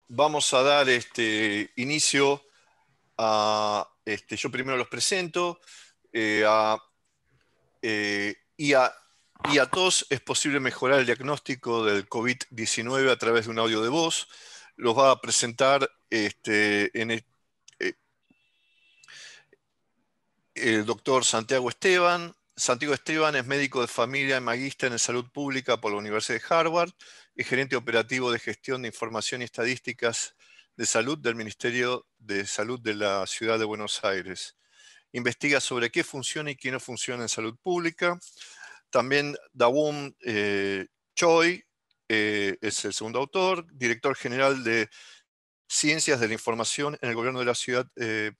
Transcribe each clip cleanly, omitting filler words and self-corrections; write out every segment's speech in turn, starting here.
vamos a dar inicio a, yo primero los presento, eh, a, eh, y a, y a todos es posible mejorar el diagnóstico del COVID-19 a través de un audio de voz. Los va a presentar el doctor Santiago Esteban. Santiago Esteban es médico de familia y magíster en salud pública por la Universidad de Harvard y gerente operativo de gestión de información y estadísticas de salud del Ministerio de Salud de la Ciudad de Buenos Aires. Investiga sobre qué funciona y qué no funciona en salud pública. También Dawon Choi es el segundo autor, director general de Ciencias de la Información en el Gobierno de la Ciudad de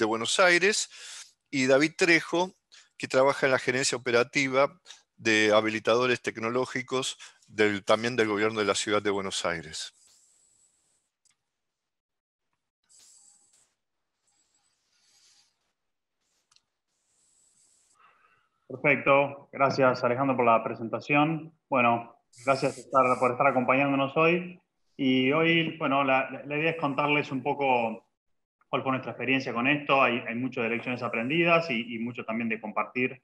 Buenos Aires, y David Trejo, que trabaja en la gerencia operativa de habilitadores tecnológicos también del Gobierno de la Ciudad de Buenos Aires. Perfecto, gracias Alejandro por la presentación. Bueno, gracias por estar acompañándonos hoy. Y hoy, bueno, la idea es contarles un poco cuál fue nuestra experiencia con esto. Hay mucho de lecciones aprendidas y mucho también de compartir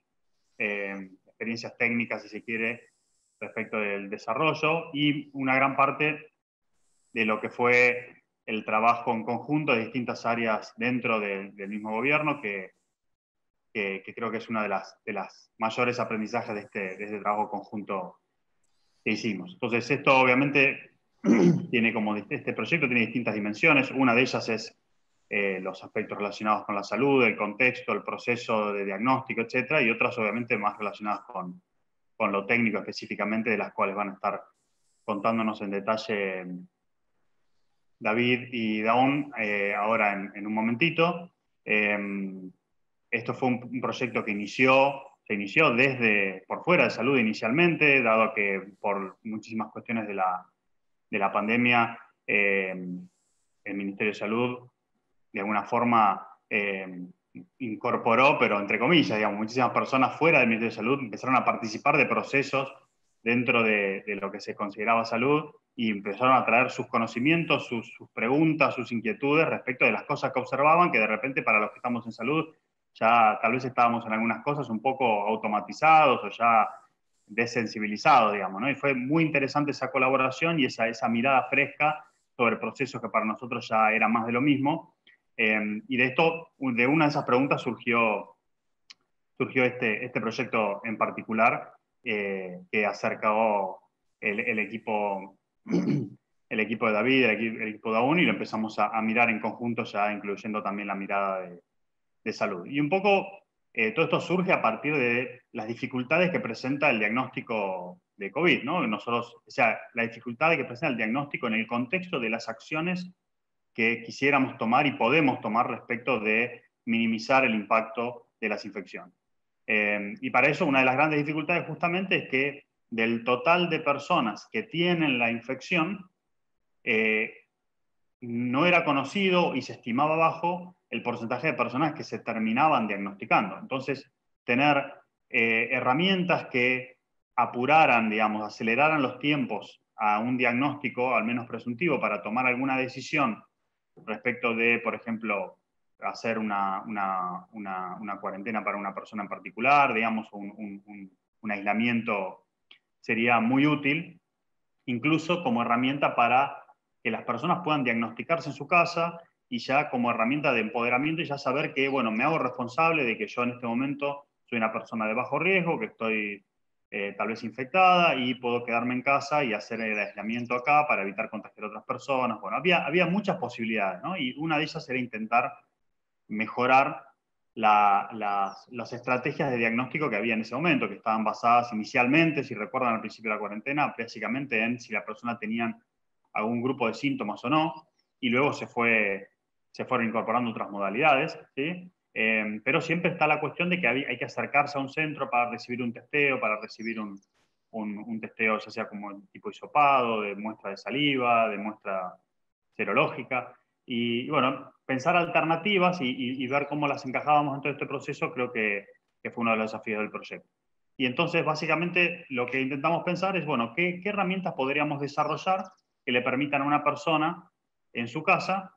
experiencias técnicas, si se quiere, respecto del desarrollo y una gran parte de lo que fue el trabajo en conjunto de distintas áreas dentro del mismo gobierno que creo que es una de las mayores aprendizajes de este trabajo conjunto que hicimos. Entonces, esto obviamente tiene como, este proyecto tiene distintas dimensiones. Una de ellas es los aspectos relacionados con la salud, el contexto, el proceso de diagnóstico, etcétera, y otras obviamente más relacionadas con lo técnico específicamente, de las cuales van a estar contándonos en detalle David y Dawn ahora en un momentito. Esto fue un proyecto que se inició desde por fuera de salud inicialmente, dado que por muchísimas cuestiones de la pandemia, el Ministerio de Salud de alguna forma incorporó, pero entre comillas, digamos, muchísimas personas fuera del Ministerio de Salud empezaron a participar de procesos dentro de lo que se consideraba salud y empezaron a traer sus conocimientos, sus preguntas, sus inquietudes respecto de las cosas que observaban, que de repente para los que estamos en salud ya tal vez estábamos en algunas cosas un poco automatizados o ya desensibilizados, digamos, ¿no? Y fue muy interesante esa colaboración y esa mirada fresca sobre procesos que para nosotros ya era más de lo mismo. Y de esto, de una de esas preguntas surgió este proyecto en particular que acercó el equipo, el equipo de David, el equipo de Aún, y lo empezamos a mirar en conjunto, ya incluyendo también la mirada de salud. Y un poco todo esto surge a partir de las dificultades que presenta el diagnóstico de COVID, ¿no? Nosotros, o sea, la dificultad que presenta el diagnóstico en el contexto de las acciones que quisiéramos tomar y podemos tomar respecto de minimizar el impacto de las infecciones. Y para eso una de las grandes dificultades justamente es que del total de personas que tienen la infección, no era conocido y se estimaba bajo el porcentaje de personas que se terminaban diagnosticando. Entonces, tener herramientas que apuraran, digamos, aceleraran los tiempos a un diagnóstico, al menos presuntivo, para tomar alguna decisión respecto de, por ejemplo, hacer una cuarentena para una persona en particular, digamos, un aislamiento sería muy útil, incluso como herramienta para que las personas puedan diagnosticarse en su casa y ya como herramienta de empoderamiento y ya saber que, bueno, me hago responsable de que yo en este momento soy una persona de bajo riesgo, que estoy tal vez infectada y puedo quedarme en casa y hacer el aislamiento acá para evitar contagiar a otras personas. Bueno, había muchas posibilidades, ¿no? Y una de ellas era intentar mejorar las estrategias de diagnóstico que había en ese momento, que estaban basadas inicialmente, si recuerdan al principio de la cuarentena, básicamente en si la persona tenía algún grupo de síntomas o no, y luego se fueron incorporando otras modalidades, ¿sí? Pero siempre está la cuestión de que hay que acercarse a un centro para recibir un testeo, para recibir un testeo ya sea como tipo hisopado, de muestra de saliva, de muestra serológica, y bueno, pensar alternativas y ver cómo las encajábamos en todo este proceso creo que fue uno de los desafíos del proyecto. Y entonces, básicamente, lo que intentamos pensar es, bueno, ¿qué herramientas podríamos desarrollar que le permitan a una persona en su casa,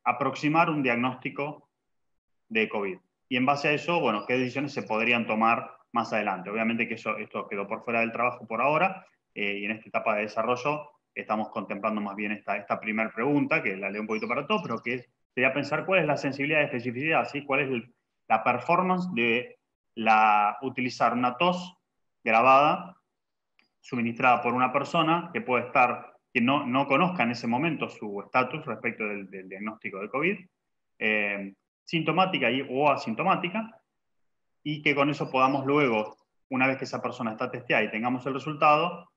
aproximar un diagnóstico de COVID. Y en base a eso, bueno, qué decisiones se podrían tomar más adelante. Obviamente que esto quedó por fuera del trabajo por ahora, y en esta etapa de desarrollo estamos contemplando más bien esta primera pregunta, que la leo un poquito para todo, pero que sería pensar cuál es la sensibilidad de especificidad, ¿sí? Cuál es la performance de utilizar una tos grabada, suministrada por una persona que puede estar, que no conozca en ese momento su estatus respecto del diagnóstico de COVID, sintomática o asintomática, y que con eso podamos luego, una vez que esa persona está testeada y tengamos el resultado,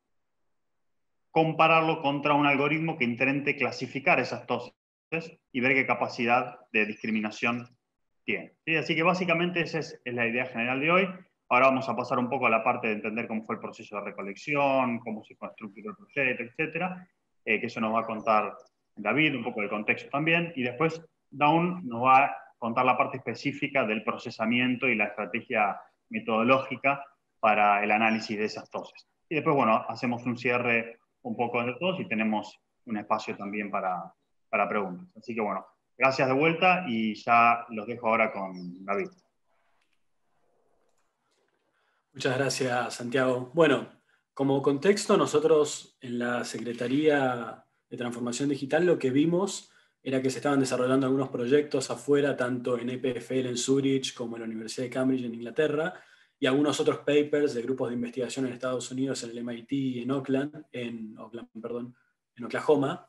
compararlo contra un algoritmo que intente clasificar esas toses y ver qué capacidad de discriminación tiene. ¿Sí? Así que básicamente esa es la idea general de hoy. Ahora vamos a pasar un poco a la parte de entender cómo fue el proceso de recolección, cómo se construyó el proyecto, etcétera, que eso nos va a contar David, un poco del contexto también, y después Dawn nos va a contar la parte específica del procesamiento y la estrategia metodológica para el análisis de esas toses. Y después, bueno, hacemos un cierre un poco de todos y tenemos un espacio también para preguntas. Así que bueno, gracias de vuelta y ya los dejo ahora con David. Muchas gracias, Santiago. Bueno, como contexto, nosotros en la Secretaría de Transformación Digital lo que vimos era que se estaban desarrollando algunos proyectos afuera, tanto en EPFL en Zurich como en la Universidad de Cambridge en Inglaterra, y algunos otros papers de grupos de investigación en Estados Unidos, en el MIT y en Oklahoma,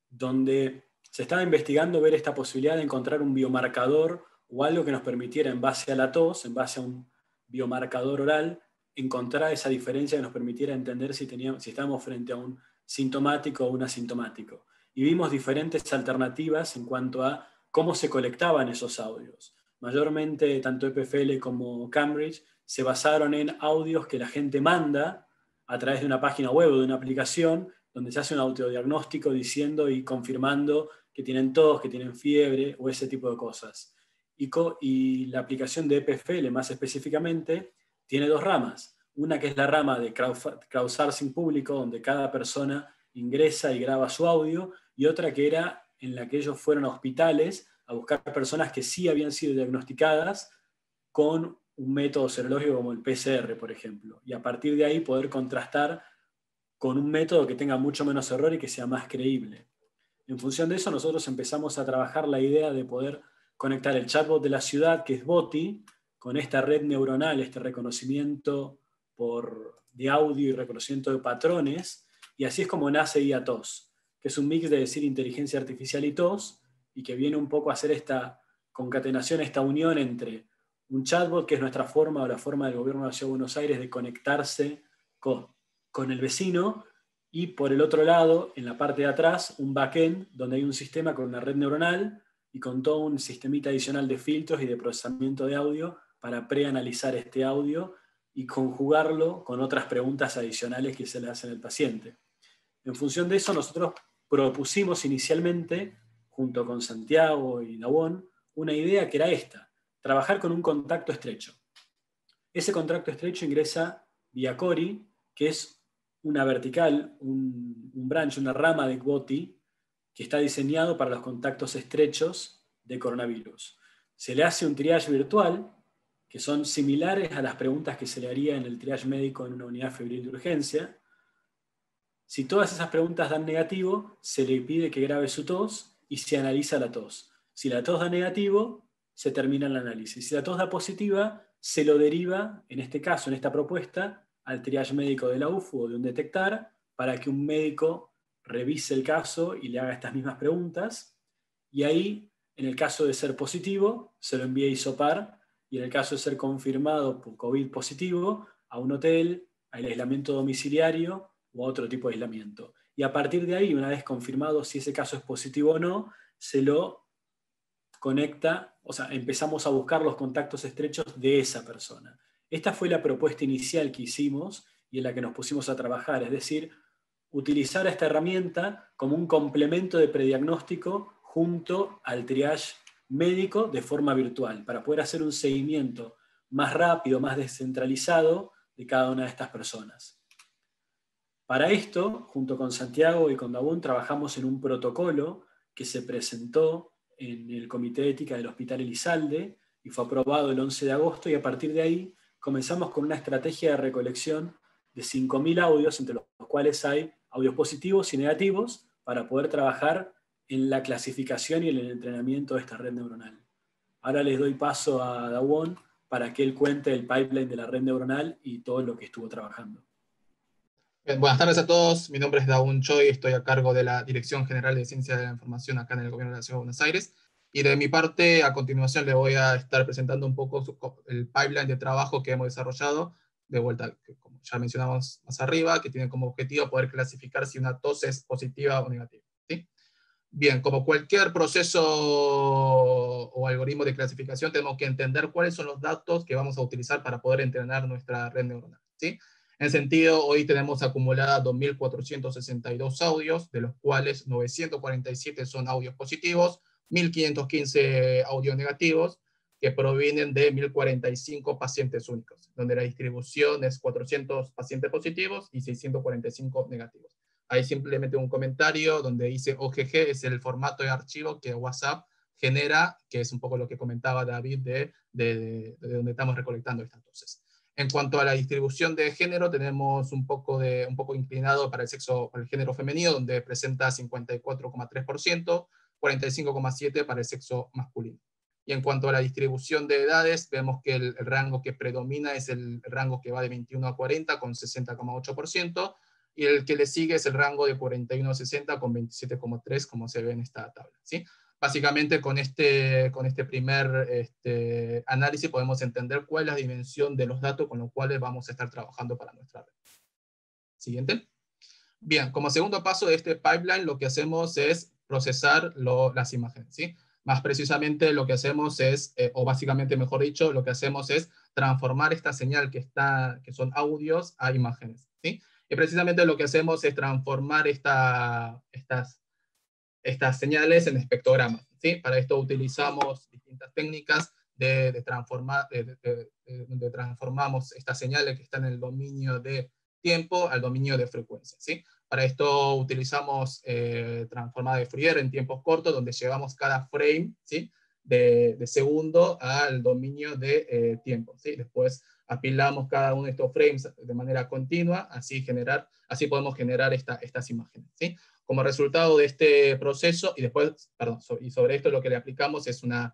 donde se estaba investigando ver esta posibilidad de encontrar un biomarcador o algo que nos permitiera, en base a la tos, en base a un biomarcador oral, encontrar esa diferencia que nos permitiera entender si estábamos frente a un sintomático o un asintomático. Y vimos diferentes alternativas en cuanto a cómo se colectaban esos audios. Mayormente, tanto EPFL como Cambridge se basaron en audios que la gente manda a través de una página web o de una aplicación, donde se hace un autodiagnóstico diciendo y confirmando que tienen tos, que tienen fiebre o ese tipo de cosas. Y la aplicación de EPFL, más específicamente, tiene dos ramas. Una que es la rama de crowdsourcing público, donde cada persona ingresa y graba su audio, y otra que era en la que ellos fueron a hospitales a buscar personas que sí habían sido diagnosticadas con un método serológico como el PCR, por ejemplo, y a partir de ahí poder contrastar con un método que tenga mucho menos error y que sea más creíble. En función de eso, nosotros empezamos a trabajar la idea de poder conectar el chatbot de la ciudad, que es Boti, con esta red neuronal, este reconocimiento de audio y reconocimiento de patrones, y así es como nace IATOS, que es un mix de decir inteligencia artificial y TOS, y que viene un poco a hacer esta concatenación, esta unión entre un chatbot, que es nuestra forma o la forma del gobierno de la Ciudad de Buenos Aires de conectarse con el vecino, y por el otro lado, en la parte de atrás, un backend donde hay un sistema con una red neuronal y con todo un sistemita adicional de filtros y de procesamiento de audio para preanalizar este audio y conjugarlo con otras preguntas adicionales que se le hacen al paciente. En función de eso, nosotros propusimos inicialmente, junto con Santiago y Dawon, una idea que era esta: trabajar con un contacto estrecho. Ese contacto estrecho ingresa vía Cori, que es una vertical, un branch, una rama de Boti, que está diseñado para los contactos estrechos de coronavirus. Se le hace un triage virtual, que son similares a las preguntas que se le haría en el triage médico en una unidad febril de urgencia. Si todas esas preguntas dan negativo, se le pide que grabe su tos y se analiza la tos. Si la tos da negativo, se termina el análisis. Si la tos da positiva, se lo deriva, en este caso, en esta propuesta, al triage médico de la UFU o de un detectar, para que un médico revise el caso y le haga estas mismas preguntas. Y ahí, en el caso de ser positivo, se lo envía a hisopar, y en el caso de ser confirmado por COVID positivo, a un hotel, al aislamiento domiciliario o a otro tipo de aislamiento. Y a partir de ahí, una vez confirmado si ese caso es positivo o no, se lo conecta, o sea, empezamos a buscar los contactos estrechos de esa persona. Esta fue la propuesta inicial que hicimos y en la que nos pusimos a trabajar, es decir, utilizar esta herramienta como un complemento de prediagnóstico junto al triage médico de forma virtual, para poder hacer un seguimiento más rápido, más descentralizado de cada una de estas personas. Para esto, junto con Santiago y con Dahun, trabajamos en un protocolo que se presentó en el Comité de Ética del Hospital Elizalde y fue aprobado el 11 de agosto, y a partir de ahí comenzamos con una estrategia de recolección de 5.000 audios, entre los cuales hay audios positivos y negativos, para poder trabajar en la clasificación y en el entrenamiento de esta red neuronal. Ahora les doy paso a Dahun para que él cuente el pipeline de la red neuronal y todo lo que estuvo trabajando. Bien, buenas tardes a todos, mi nombre es Dahun Choi, estoy a cargo de la Dirección General de Ciencia de la Información acá en el Gobierno de la Ciudad de Buenos Aires, y de mi parte, a continuación le voy a estar presentando un poco el pipeline de trabajo que hemos desarrollado, de vuelta, como ya mencionamos más arriba, que tiene como objetivo poder clasificar si una tos es positiva o negativa, ¿sí? Bien, como cualquier proceso o algoritmo de clasificación, tenemos que entender cuáles son los datos que vamos a utilizar para poder entrenar nuestra red neuronal, ¿sí? En ese sentido, hoy tenemos acumulada 2.462 audios, de los cuales 947 son audios positivos, 1.515 audios negativos, que provienen de 1.045 pacientes únicos, donde la distribución es 400 pacientes positivos y 645 negativos. Hay simplemente un comentario donde dice OGG, es el formato de archivo que WhatsApp genera, que es un poco lo que comentaba David de donde estamos recolectando estas dosis. En cuanto a la distribución de género, tenemos un poco inclinado para el género femenino, donde presenta 54,3%, 45,7% para el sexo masculino. Y en cuanto a la distribución de edades, vemos que el rango que predomina es el rango que va de 21 a 40 con 60,8%, y el que le sigue es el rango de 41 a 60 con 27,3%, como se ve en esta tabla, ¿sí? Básicamente con este primer análisis podemos entender cuál es la dimensión de los datos con los cuales vamos a estar trabajando para nuestra red. Siguiente. Bien, como segundo paso de este pipeline, lo que hacemos es procesar las imágenes, ¿sí? Más precisamente lo que hacemos es, o básicamente mejor dicho, lo que hacemos es transformar esta señal que son audios a imágenes, ¿sí? Y precisamente lo que hacemos es transformar estas señales en espectrogramas, ¿sí? Para esto utilizamos distintas técnicas donde transformamos estas señales que están en el dominio de tiempo al dominio de frecuencia, ¿sí? Para esto utilizamos transformada de Fourier en tiempos cortos, donde llevamos cada frame, ¿sí? de segundo al dominio de tiempo, ¿sí? Después apilamos cada uno de estos frames de manera continua, así podemos generar estas imágenes, ¿sí? Como resultado de este proceso, y sobre esto lo que le aplicamos es una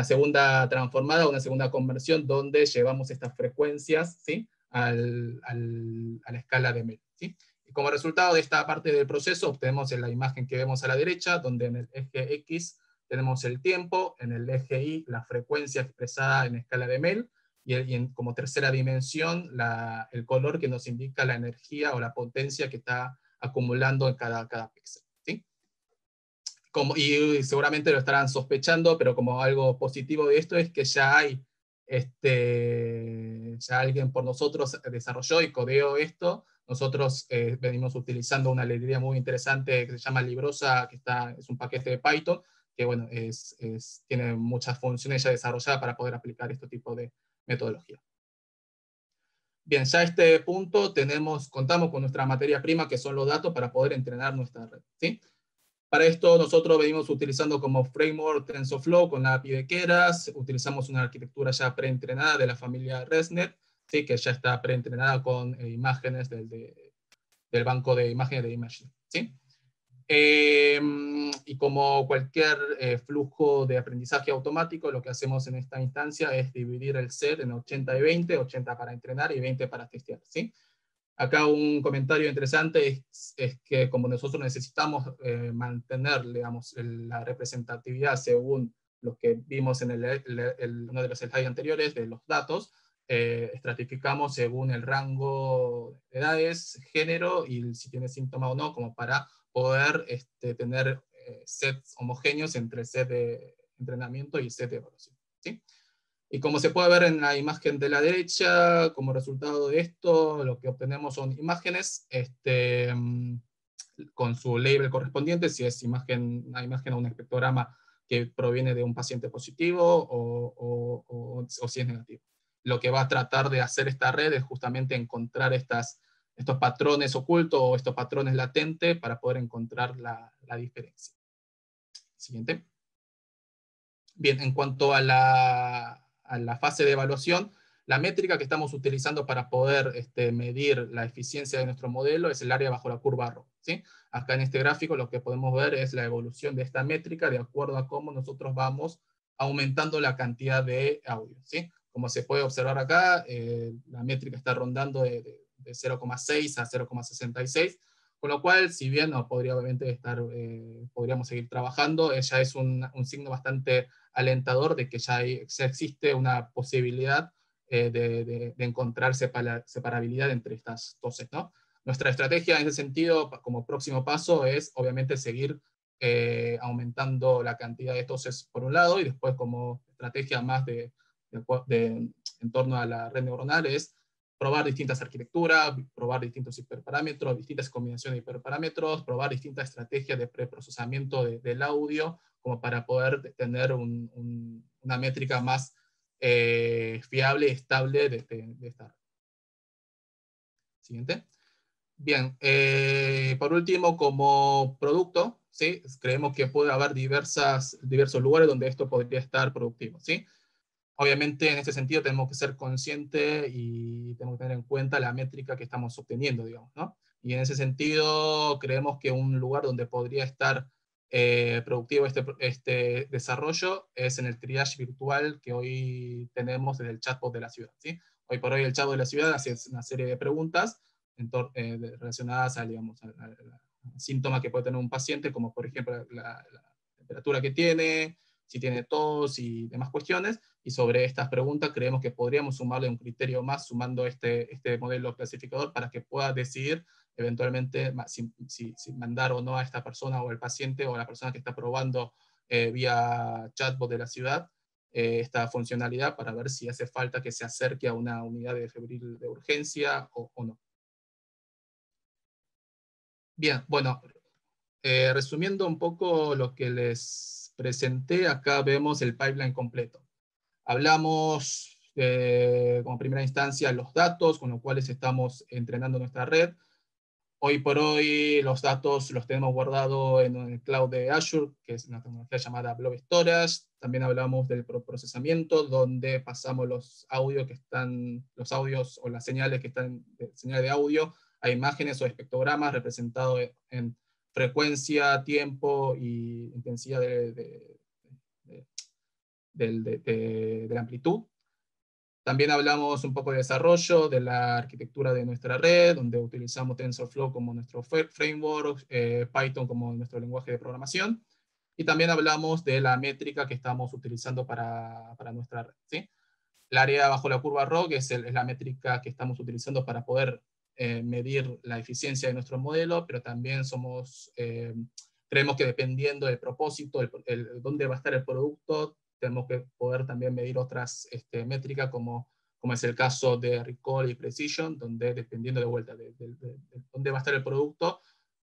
segunda transformada, una segunda conversión, donde llevamos estas frecuencias, ¿sí? a la escala de Mel, ¿sí? Y como resultado de esta parte del proceso, obtenemos la imagen que vemos a la derecha, donde en el eje X tenemos el tiempo, en el eje Y la frecuencia expresada en escala de Mel, como tercera dimensión el color que nos indica la energía o la potencia que está acumulando en cada píxel, ¿sí? Y seguramente lo estarán sospechando, pero como algo positivo de esto es que ya alguien por nosotros desarrolló y codeó esto. Nosotros venimos utilizando una librería muy interesante que se llama Librosa, es un paquete de Python, que bueno, tiene muchas funciones ya desarrolladas para poder aplicar este tipo de metodología. Bien, ya a este punto contamos con nuestra materia prima, que son los datos, para poder entrenar nuestra red, ¿sí? Para esto nosotros venimos utilizando como framework TensorFlow con la API de Keras, utilizamos una arquitectura ya preentrenada de la familia ResNet, ¿sí? Que ya está preentrenada con imágenes del banco de imágenes de Imagine, ¿sí? Y como cualquier flujo de aprendizaje automático, lo que hacemos en esta instancia es dividir el set en 80 y 20, 80 para entrenar y 20 para testear, ¿sí? Acá un comentario interesante es que como nosotros necesitamos mantener, digamos, la representatividad según lo que vimos en uno de los slides anteriores de los datos, estratificamos según el rango de edades, género y si tiene síntoma o no, como para poder tener sets homogéneos entre set de entrenamiento y set de evaluación, ¿sí? Y como se puede ver en la imagen de la derecha, como resultado de esto, lo que obtenemos son imágenes con su label correspondiente, si es una imagen o un espectrograma que proviene de un paciente positivo o si es negativo. Lo que va a tratar de hacer esta red es justamente encontrar estas patrones ocultos o estos patrones latentes para poder encontrar la diferencia. Siguiente. Bien, en cuanto a la fase de evaluación, la métrica que estamos utilizando para poder medir la eficiencia de nuestro modelo es el área bajo la curva ROG, ¿sí? Acá en este gráfico lo que podemos ver es la evolución de esta métrica de acuerdo a cómo nosotros vamos aumentando la cantidad de audio, ¿sí? Como se puede observar acá, la métrica está rondando de 0,6 a 0,66, con lo cual, si bien no podría obviamente podríamos seguir trabajando, ya es un signo bastante alentador de que ya existe una posibilidad de encontrar separabilidad entre estas toses, ¿no? Nuestra estrategia en ese sentido, como próximo paso, es obviamente seguir aumentando la cantidad de toses por un lado, y después como estrategia más en torno a la red neuronal es probar distintas arquitecturas, probar distintos hiperparámetros, distintas combinaciones de hiperparámetros, probar distintas estrategias de preprocesamiento del audio, como para poder tener una métrica más fiable y estable de esta red. Siguiente. Bien, por último, como producto, ¿sí? Creemos que puede haber diversos lugares donde esto podría estar productivo, ¿sí? Obviamente, en este sentido, tenemos que ser conscientes y tenemos que tener en cuenta la métrica que estamos obteniendo, digamos, ¿no? Y en ese sentido, creemos que un lugar donde podría estar productivo este desarrollo es en el triage virtual que hoy tenemos desde el chatbot de la ciudad, ¿sí? Hoy por hoy el chatbot de la ciudad hace una serie de preguntas relacionadas digamos, al síntoma que puede tener un paciente, como por ejemplo la temperatura que tiene, si tiene tos y demás cuestiones, y sobre estas preguntas creemos que podríamos sumarle un criterio más sumando este modelo clasificador para que pueda decidir eventualmente si mandar o no a esta persona o al paciente o a la persona que está probando vía chatbot de la ciudad esta funcionalidad para ver si hace falta que se acerque a una unidad de febril de urgencia o no. Bien, bueno, resumiendo un poco lo que les presenté, acá vemos el pipeline completo. Hablamos como primera instancia los datos con los cuales estamos entrenando nuestra red. Hoy por hoy los datos los tenemos guardados en el cloud de Azure, que es una tecnología llamada Blob Storage. También hablamos del procesamiento, donde pasamos los audios o las señales que están, señales de audio, a imágenes o espectrogramas representados en frecuencia, tiempo y intensidad de la amplitud. También hablamos un poco de desarrollo, de la arquitectura de nuestra red, donde utilizamos TensorFlow como nuestro framework, Python como nuestro lenguaje de programación, y también hablamos de la métrica que estamos utilizando para nuestra red, ¿sí? El área bajo la curva ROG es la métrica que estamos utilizando para poder medir la eficiencia de nuestro modelo, pero también creemos que dependiendo del propósito, dónde va a estar el producto, tenemos que poder también medir otras métricas, como es el caso de recall y precision, donde dependiendo de vuelta de dónde va a estar el producto,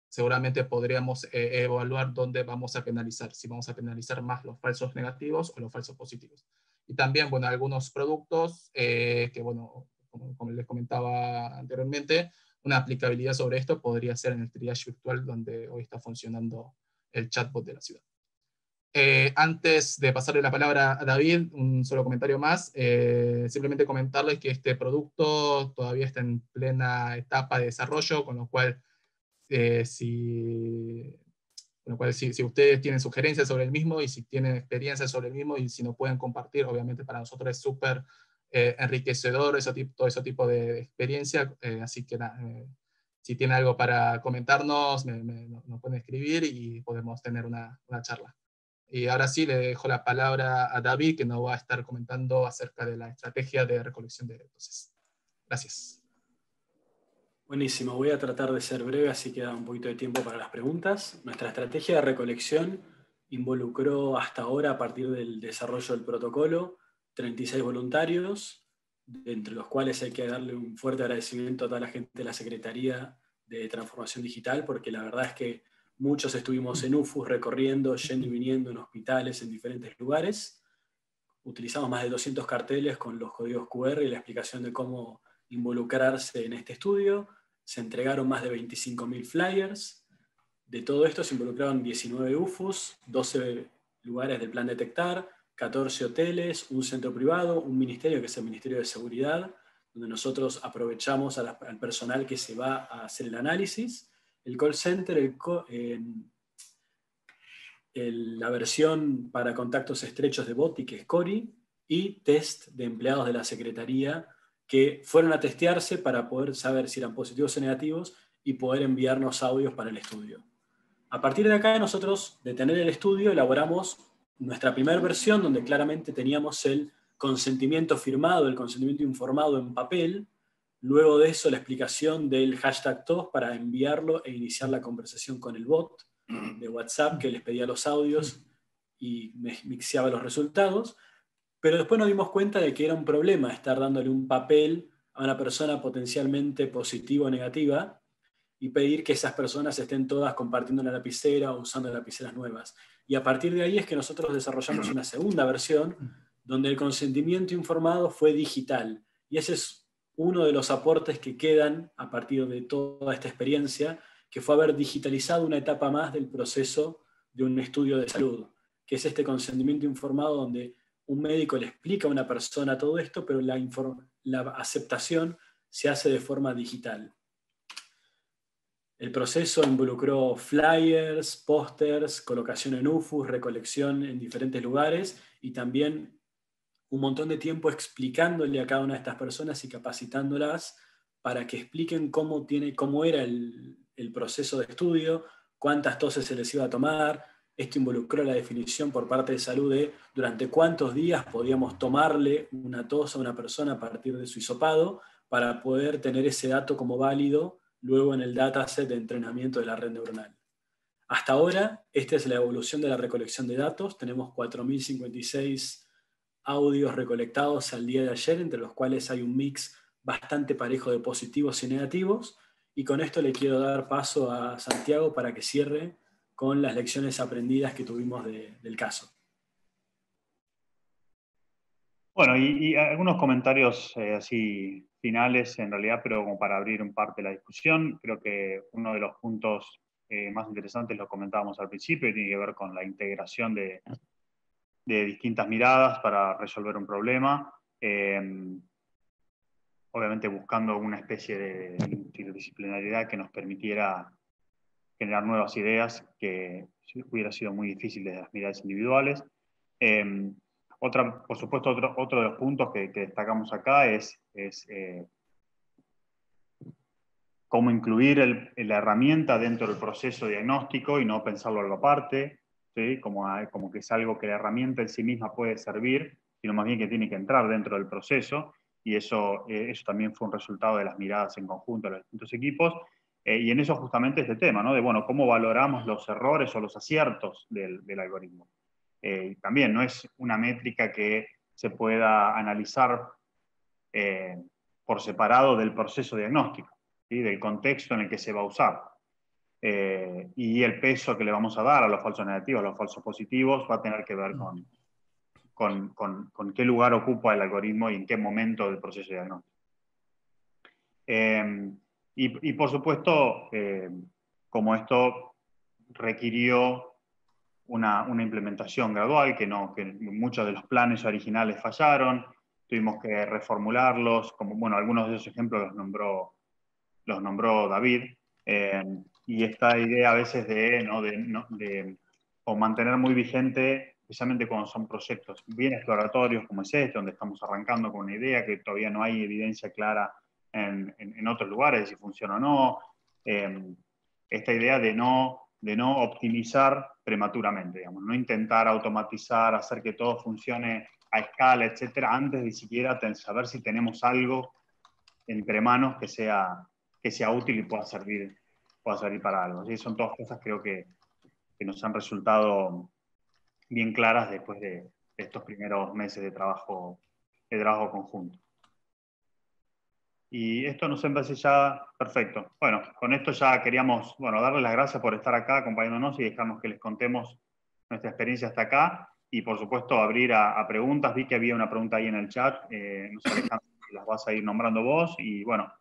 seguramente podríamos evaluar dónde vamos a penalizar, si vamos a penalizar más los falsos negativos o los falsos positivos. Y también, bueno, algunos productos que, bueno, como les comentaba anteriormente, una aplicabilidad sobre esto podría ser en el triage virtual, donde hoy está funcionando el chatbot de la ciudad. Antes de pasarle la palabra a David, un solo comentario más. Simplemente comentarles que este producto todavía está en plena etapa de desarrollo, con lo cual si ustedes tienen sugerencias sobre el mismo y si tienen experiencia sobre el mismo y si nos pueden compartir, obviamente para nosotros es súper enriquecedor todo ese tipo de experiencia. Así que si tienen algo para comentarnos, nos pueden escribir y podemos tener una charla. Y ahora sí le dejo la palabra a David, que nos va a estar comentando acerca de la estrategia de recolección de datos. Gracias. Buenísimo, voy a tratar de ser breve, así queda un poquito de tiempo para las preguntas. Nuestra estrategia de recolección involucró hasta ahora, a partir del desarrollo del protocolo, 36 voluntarios, entre los cuales hay que darle un fuerte agradecimiento a toda la gente de la Secretaría de Transformación Digital, porque la verdad es que muchos estuvimos en UFUS recorriendo, yendo y viniendo en hospitales, en diferentes lugares. Utilizamos más de 200 carteles con los códigos QR y la explicación de cómo involucrarse en este estudio. se entregaron más de 25.000 flyers. De todo esto se involucraron 19 UFUs, 12 lugares del plan Detectar, 14 hoteles, un centro privado, un ministerio que es el Ministerio de Seguridad, donde nosotros aprovechamos al personal que se va a hacer el análisis, el call center, la versión para contactos estrechos de BOTI, que es CORI, y test de empleados de la Secretaría que fueron a testearse para poder saber si eran positivos o negativos y poder enviarnos audios para el estudio. A partir de acá nosotros, de tener el estudio, elaboramos nuestra primera versión, donde claramente teníamos el consentimiento firmado, el consentimiento informado en papel. Luego de eso, la explicación del hashtag TOS para enviarlo e iniciar la conversación con el bot de WhatsApp que les pedía los audios y mixeaba los resultados. Pero después nos dimos cuenta de que era un problema estar dándole un papel a una persona potencialmente positiva o negativa y pedir que esas personas estén todas compartiendo una lapicera o usando lapiceras nuevas. Y a partir de ahí es que nosotros desarrollamos una segunda versión donde el consentimiento informado fue digital. Y ese es uno de los aportes que quedan a partir de toda esta experiencia, que fue haber digitalizado una etapa más del proceso de un estudio de salud, que es este consentimiento informado donde un médico le explica a una persona todo esto, pero la aceptación se hace de forma digital. El proceso involucró flyers, pósters, colocación en UFUs, recolección en diferentes lugares y también un montón de tiempo explicándole a cada una de estas personas y capacitándolas para que expliquen cómo era el proceso de estudio, cuántas toses se les iba a tomar. Esto involucró la definición por parte de salud de durante cuántos días podíamos tomarle una tos a una persona a partir de su hisopado para poder tener ese dato como válido luego en el dataset de entrenamiento de la red neuronal. Hasta ahora, esta es la evolución de la recolección de datos. Tenemos 4.056 audios recolectados al día de ayer, entre los cuales hay un mix bastante parejo de positivos y negativos. Y con esto le quiero dar paso a Santiago para que cierre con las lecciones aprendidas que tuvimos del caso. Bueno, y algunos comentarios así finales en realidad, pero como para abrir un parte de la discusión. Creo que uno de los puntos más interesantes lo comentábamos al principio y tiene que ver con la integración de distintas miradas para resolver un problema. Obviamente buscando una especie de interdisciplinariedad que nos permitiera generar nuevas ideas, que hubiera sido muy difícil desde las miradas individuales. Por supuesto, otro de los puntos que destacamos acá es cómo incluir la herramienta dentro del proceso diagnóstico y no pensarlo algo aparte, ¿sí? Como que es algo que la herramienta en sí misma puede servir, sino más bien que tiene que entrar dentro del proceso, y eso también fue un resultado de las miradas en conjunto de los distintos equipos. Y en eso justamente este tema, ¿no? De, bueno, cómo valoramos los errores o los aciertos del algoritmo. También no es una métrica que se pueda analizar por separado del proceso diagnóstico, ¿sí? Del contexto en el que se va a usar. Y el peso que le vamos a dar a los falsos negativos, a los falsos positivos, va a tener que ver con qué lugar ocupa el algoritmo y en qué momento del proceso diagnóstico. Y por supuesto, como esto requirió una implementación gradual, que muchos de los planes originales fallaron, tuvimos que reformularlos, como bueno, algunos de esos ejemplos los nombró David, y esta idea a veces de mantener muy vigente, especialmente cuando son proyectos bien exploratorios como es este, donde estamos arrancando con una idea que todavía no hay evidencia clara en otros lugares de si funciona o no. Esta idea de no optimizar prematuramente, digamos, no intentar automatizar, hacer que todo funcione a escala, etcétera, antes de siquiera saber si tenemos algo entre manos que sea útil y pueda servir para algo. ¿Sí? Son todas cosas, creo que nos han resultado bien claras después de estos primeros meses de trabajo conjunto. Y esto nos parece ya perfecto. Bueno, con esto ya queríamos darles las gracias por estar acá acompañándonos y dejarnos que les contemos nuestra experiencia hasta acá. Y por supuesto abrir a preguntas. Vi que había una pregunta ahí en el chat. No sé, Alejandro, las vas a ir nombrando vos. Y bueno,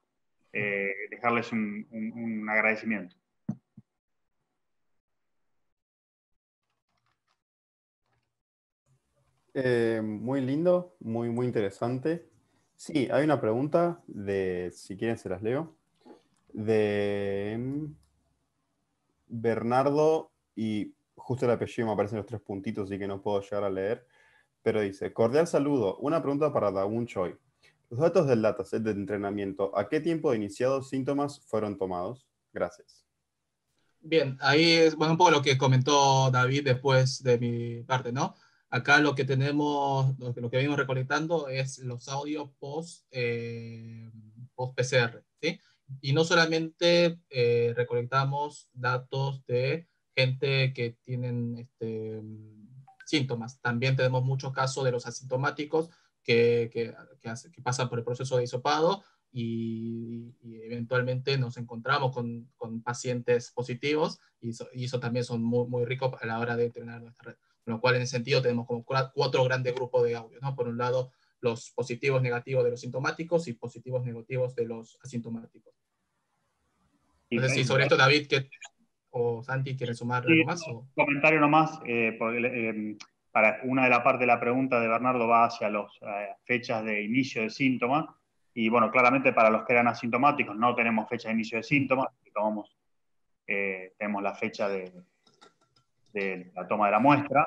dejarles un agradecimiento. Muy lindo, muy interesante. Sí, hay una pregunta de, si quieren se las leo, de Bernardo, y justo el apellido me aparecen los 3 puntitos, así que no puedo llegar a leer, pero dice, cordial saludo, una pregunta para Dagun Choi. Los datos del dataset de entrenamiento, ¿a qué tiempo de iniciados síntomas fueron tomados? Gracias. Bien, ahí es bueno, un poco lo que comentó David después de mi parte, ¿no? Acá lo que tenemos, lo que venimos recolectando es los audios post PCR, ¿sí? Y no solamente recolectamos datos de gente que tienen síntomas, también tenemos muchos casos de los asintomáticos que pasan por el proceso de hisopado y eventualmente nos encontramos con pacientes positivos y eso también son muy ricos a la hora de entrenar nuestra red. Con lo cual, en ese sentido, tenemos como 4 grandes grupos de audio, ¿no? Por un lado, los positivos negativos de los sintomáticos y positivos negativos de los asintomáticos. Entonces, sí, sobre esto, David o Santi, ¿quieren sumar algo más? Un comentario nomás, para una de la parte de la pregunta de Bernardo va hacia las fechas de inicio de síntomas, y bueno, claramente para los que eran asintomáticos no tenemos fecha de inicio de síntomas, tenemos la fecha de la toma de la muestra,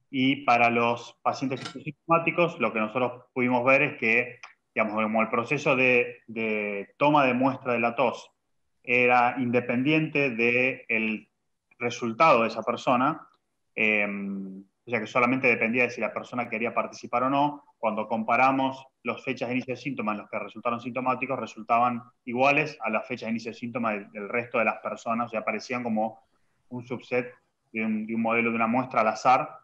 y para los pacientes que son sintomáticos, lo que nosotros pudimos ver es que, digamos, como el proceso de toma de muestra de la tos era independiente del resultado de esa persona, o sea que solamente dependía de si la persona quería participar o no. Cuando comparamos las fechas de inicio de síntomas en los que resultaron sintomáticos, resultaban iguales a las fechas de inicio de síntomas del resto de las personas, o sea, aparecían como un subset de un modelo de una muestra al azar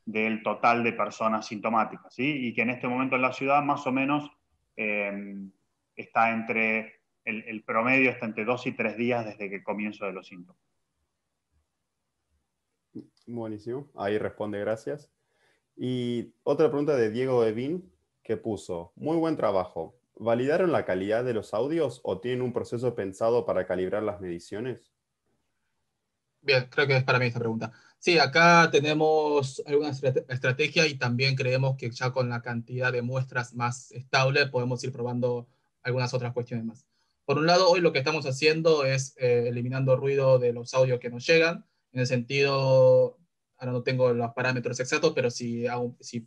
del total de personas sintomáticas, ¿sí? Y que en este momento en la ciudad más o menos está entre, el promedio está entre 2 y 3 días desde que comienzo de los síntomas. Buenísimo, ahí responde, gracias. Y otra pregunta de Diego Evin, que puso, muy buen trabajo. ¿Validaron la calidad de los audios o tienen un proceso pensado para calibrar las mediciones? Bien, creo que es para mí esta pregunta. Sí, acá tenemos alguna estrategia y también creemos que ya con la cantidad de muestras más estable podemos ir probando algunas otras cuestiones más. Por un lado, hoy lo que estamos haciendo es eliminando ruido de los audios que nos llegan, en el sentido, ahora no tengo los parámetros exactos, pero si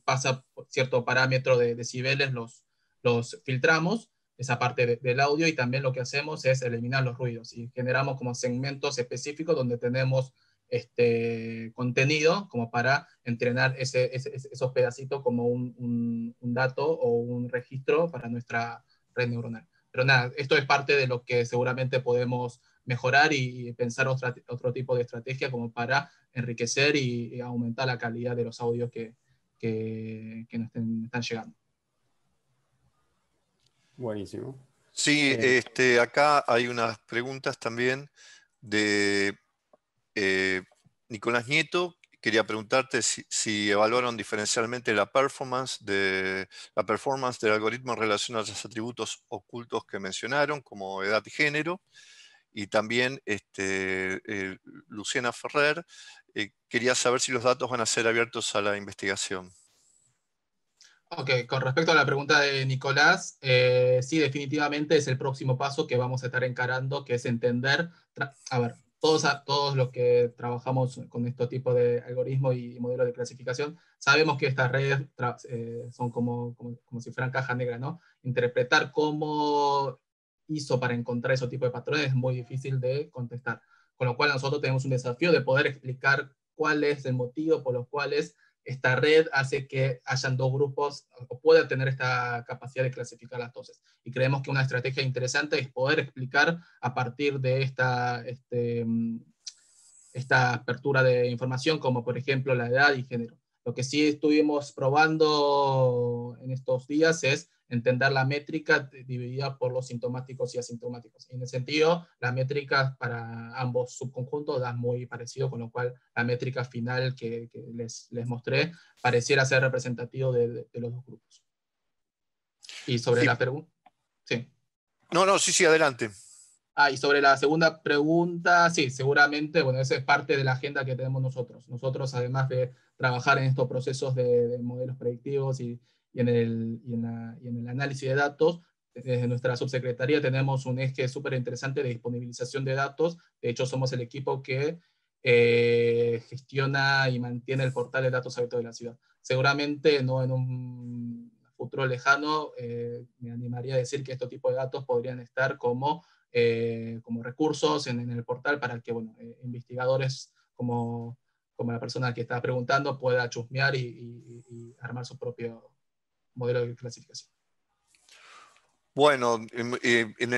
pasa por cierto parámetro de decibeles, los filtramos esa parte del audio, y también lo que hacemos es eliminar los ruidos y generamos como segmentos específicos donde tenemos contenido como para entrenar esos pedacitos como un dato o un registro para nuestra red neuronal. Pero nada, esto es parte de lo que seguramente podemos mejorar y pensar otro tipo de estrategia como para enriquecer y aumentar la calidad de los audios que nos están llegando. Buenísimo. Sí, acá hay unas preguntas también de Nicolás Nieto. Quería preguntarte si evaluaron diferencialmente la performance del algoritmo en relación a los atributos ocultos que mencionaron, como edad y género. Y también Luciana Ferrer quería saber si los datos van a ser abiertos a la investigación. Ok, con respecto a la pregunta de Nicolás, sí, definitivamente es el próximo paso que vamos a estar encarando, que es entender, a ver, todos los que trabajamos con este tipo de algoritmos y modelos de clasificación, sabemos que estas redes son como si fueran caja negra, ¿no? Interpretar cómo hizo para encontrar ese tipo de patrones es muy difícil de contestar, con lo cual nosotros tenemos un desafío de poder explicar cuál es el motivo por los cuales esta red hace que hayan 2 grupos o pueda tener esta capacidad de clasificar las toses. Y creemos que una estrategia interesante es poder explicar a partir de esta apertura de información, como por ejemplo la edad y género. Lo que sí estuvimos probando en estos días es entender la métrica dividida por los sintomáticos y asintomáticos. En ese sentido, la métrica para ambos subconjuntos da muy parecido, con lo cual la métrica final que les mostré pareciera ser representativo de los 2 grupos. Y sobre Sí. la pregunta, sí. No, sí, adelante. Y sobre la segunda pregunta, sí, seguramente, bueno, esa es parte de la agenda que tenemos nosotros. Nosotros, además de trabajar en estos procesos de modelos predictivos y en el análisis de datos, desde nuestra subsecretaría tenemos un eje súper interesante de disponibilización de datos. De hecho, somos el equipo que gestiona y mantiene el portal de datos abiertos de la ciudad. Seguramente no en un futuro lejano, me animaría a decir que estos tipos de datos podrían estar como recursos en el portal para que, bueno, investigadores como la persona que está preguntando pueda chusmear y armar su propio modelo de clasificación. Bueno, en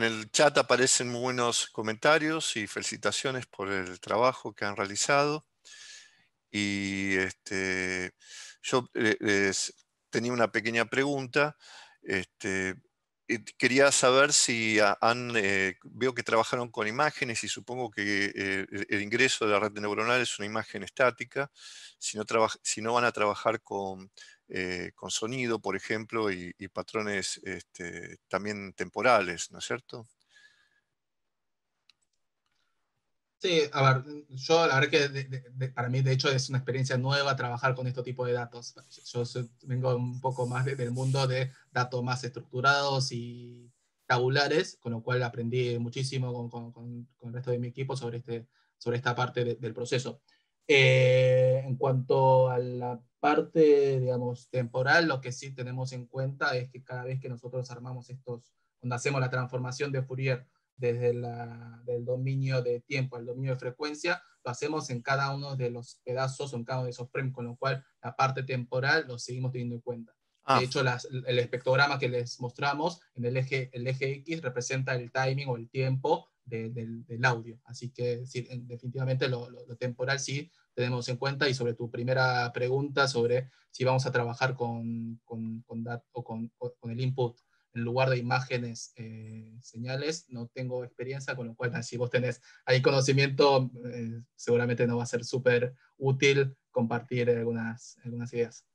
el chat aparecen muy buenos comentarios y felicitaciones por el trabajo que han realizado. Y yo tenía una pequeña pregunta. Quería saber si veo que trabajaron con imágenes y supongo que el ingreso de la red neuronal es una imagen estática, si no van a trabajar con sonido, por ejemplo, y patrones también temporales, ¿no es cierto? Sí, a ver, yo la verdad que para mí de hecho es una experiencia nueva trabajar con este tipo de datos. Yo vengo un poco más del mundo de datos más estructurados y tabulares, con lo cual aprendí muchísimo con el resto de mi equipo sobre esta parte del proceso. En cuanto a la parte, digamos, temporal, lo que sí tenemos en cuenta es que cada vez que nosotros armamos cuando hacemos la transformación de Fourier desde del dominio de tiempo al dominio de frecuencia, lo hacemos en cada uno de los pedazos o en cada uno de esos frames, con lo cual la parte temporal lo seguimos teniendo en cuenta. De hecho, el espectrograma que les mostramos en el eje X representa el timing o el tiempo del audio. Así que sí, definitivamente lo temporal sí tenemos en cuenta. Y sobre tu primera pregunta sobre si vamos a trabajar con el input en lugar de imágenes, señales, no tengo experiencia, con lo cual si vos tenés ahí conocimiento, seguramente no va a ser súper útil compartir algunas ideas.